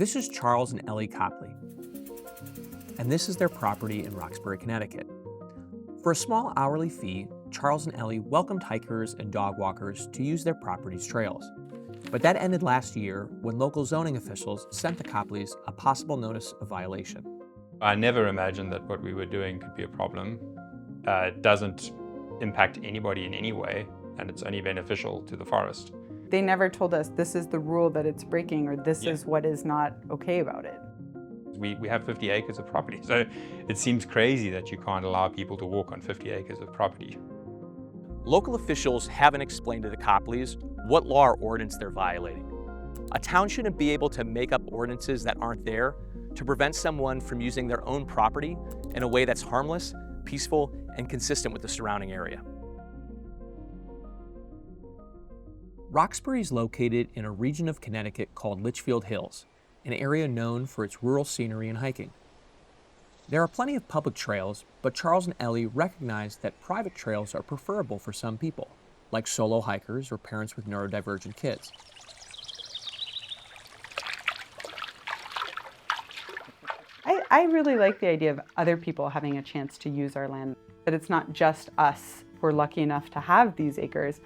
This is Charles and Eli Copley, and this is their property in Roxbury, Connecticut. For a small hourly fee, Charles and Eli welcomed hikers and dog walkers to use their property's trails. But that ended last year when local zoning officials sent the Copleys a possible notice of violation. I never imagined that what we were doing could be a problem. It doesn't impact anybody in any way, and it's only beneficial to the forest. They never told us this is the rule that it's breaking or this is what is not okay about it. We have 50 acres of property, so it seems crazy that you can't allow people to walk on 50 acres of property. Local officials haven't explained to the Copleys what law or ordinance they're violating. A town shouldn't be able to make up ordinances that aren't there to prevent someone from using their own property in a way that's harmless, peaceful, and consistent with the surrounding area. Roxbury is located in a region of Connecticut called Litchfield Hills, an area known for its rural scenery and hiking. There are plenty of public trails, but Charles and Eli recognize that private trails are preferable for some people, like solo hikers or parents with neurodivergent kids. I really like the idea of other people having a chance to use our land, that it's not just us who are lucky enough to have these acres.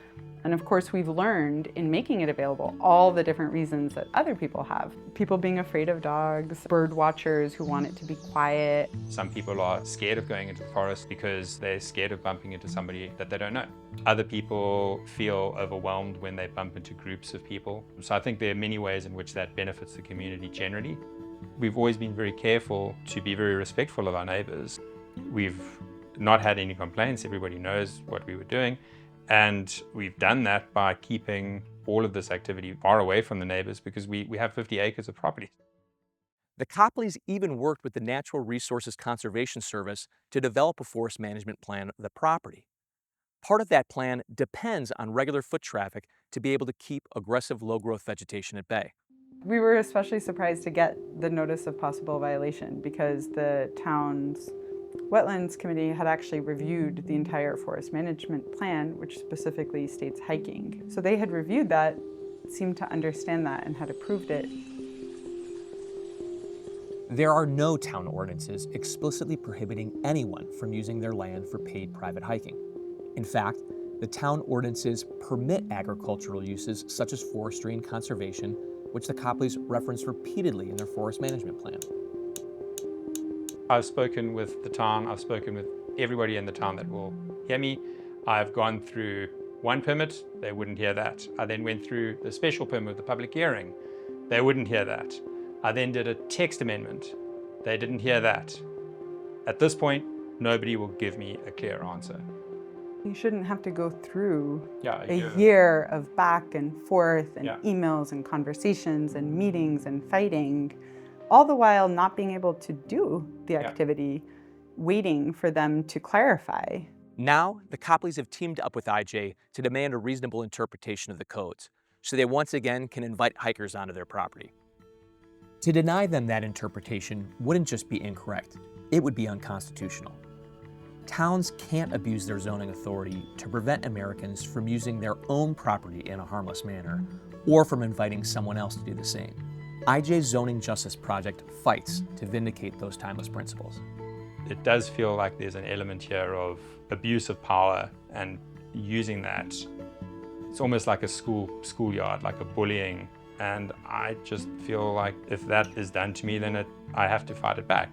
And of course, we've learned in making it available all the different reasons that other people have. People being afraid of dogs, bird watchers who want it to be quiet. Some people are scared of going into the forest because they're scared of bumping into somebody that they don't know. Other people feel overwhelmed when they bump into groups of people. So I think there are many ways in which that benefits the community generally. We've always been very careful to be very respectful of our neighbors. We've not had any complaints. Everybody knows what we were doing. And we've done that by keeping all of this activity far away from the neighbors because we have 50 acres of property. The Copleys even worked with the Natural Resources Conservation Service to develop a forest management plan of the property. Part of that plan depends on regular foot traffic to be able to keep aggressive low-growth vegetation at bay. We were especially surprised to get the notice of possible violation because the town's Wetlands Committee had actually reviewed the entire forest management plan, which specifically states hiking. So they had reviewed that, seemed to understand that, and had approved it. There are no town ordinances explicitly prohibiting anyone from using their land for paid private hiking. In fact, the town ordinances permit agricultural uses such as forestry and conservation, which the Copleys reference repeatedly in their forest management plan. I've spoken with the town, I've spoken with everybody in the town that will hear me. I've gone through one permit, they wouldn't hear that. I then went through the special permit, the public hearing, they wouldn't hear that. I then did a text amendment, they didn't hear that. At this point, nobody will give me a clear answer. You shouldn't have to go through a year. year of back and forth and Yeah. emails and conversations and meetings and fighting, all the while not being able to do the activity, waiting for them to clarify. Now, the Copleys have teamed up with IJ to demand a reasonable interpretation of the codes, so they once again can invite hikers onto their property. To deny them that interpretation wouldn't just be incorrect, it would be unconstitutional. Towns can't abuse their zoning authority to prevent Americans from using their own property in a harmless manner, or from inviting someone else to do the same. IJ's Zoning Justice Project fights to vindicate those timeless principles. It does feel like there's an element here of abuse of power and using that. It's almost like a schoolyard, like a bullying. And I just feel like if that is done to me, then I have to fight it back.